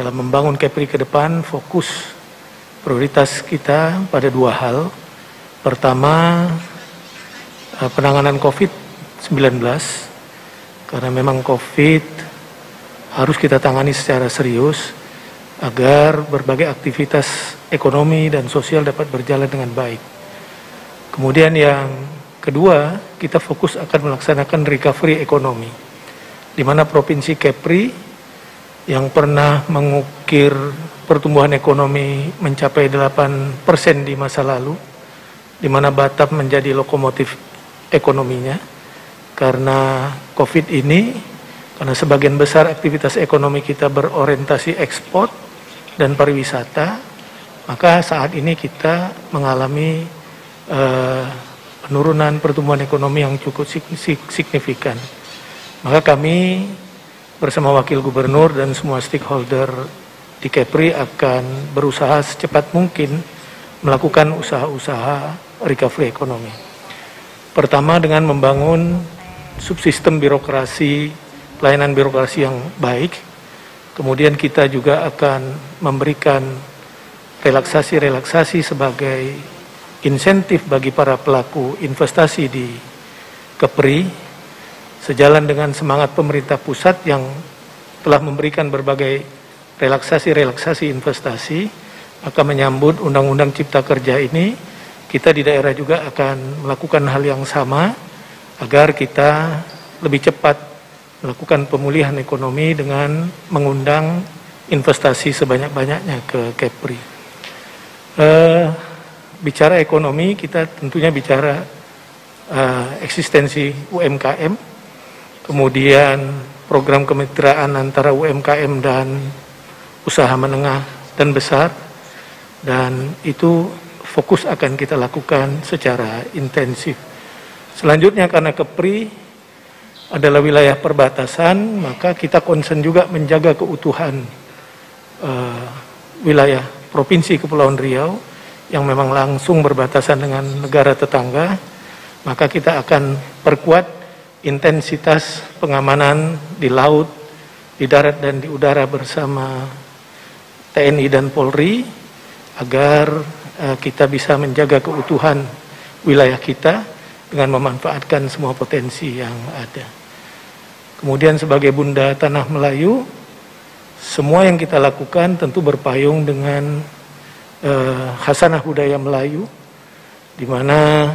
dalam membangun Kepri ke depan, fokus prioritas kita pada dua hal. Pertama, penanganan COVID-19, karena memang COVID harus kita tangani secara serius agar berbagai aktivitas ekonomi dan sosial dapat berjalan dengan baik. Kemudian yang kedua, kita fokus akan melaksanakan recovery ekonomi, di mana Provinsi Kepri yang pernah mengukir pertumbuhan ekonomi mencapai 8% di masa lalu, di mana Batam menjadi lokomotif ekonominya. Karena COVID ini, karena sebagian besar aktivitas ekonomi kita berorientasi ekspor dan pariwisata, maka saat ini kita mengalami penurunan pertumbuhan ekonomi yang cukup signifikan. Maka kami bersama Wakil Gubernur dan semua stakeholder di Kepri akan berusaha secepat mungkin melakukan usaha-usaha recovery ekonomi. Pertama, dengan membangun subsistem birokrasi, pelayanan birokrasi yang baik. Kemudian kita juga akan memberikan relaksasi-relaksasi sebagai insentif bagi para pelaku investasi di Kepri, sejalan dengan semangat pemerintah pusat yang telah memberikan berbagai relaksasi-relaksasi investasi. Maka menyambut Undang-Undang Cipta Kerja ini, kita di daerah juga akan melakukan hal yang sama agar kita lebih cepat melakukan pemulihan ekonomi dengan mengundang investasi sebanyak-banyaknya ke Kepri. Bicara ekonomi, kita tentunya bicara eksistensi UMKM, kemudian program kemitraan antara UMKM dan usaha menengah dan besar, dan itu fokus akan kita lakukan secara intensif. Selanjutnya, karena Kepri adalah wilayah perbatasan, maka kita concern juga menjaga keutuhan wilayah Provinsi Kepulauan Riau yang memang langsung berbatasan dengan negara tetangga. Maka kita akan perkuat intensitas pengamanan di laut, di darat dan di udara bersama TNI dan Polri agar kita bisa menjaga keutuhan wilayah kita dengan memanfaatkan semua potensi yang ada. Kemudian sebagai Bunda Tanah Melayu, semua yang kita lakukan tentu berpayung dengan khasanah budaya Melayu, di mana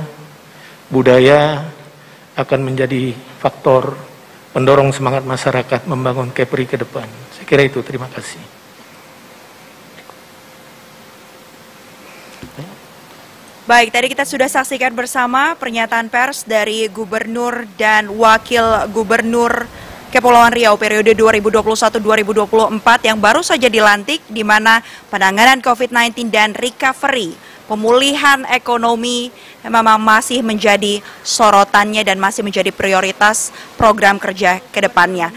budaya akan menjadi faktor pendorong semangat masyarakat membangun Kepri ke depan. Saya kira itu, terima kasih. Baik, tadi kita sudah saksikan bersama pernyataan pers dari Gubernur dan Wakil Gubernur Kepulauan Riau periode 2021-2024 yang baru saja dilantik, di mana penanganan COVID-19 dan recovery pemulihan ekonomi memang masih menjadi sorotannya dan masih menjadi prioritas program kerja ke depannya.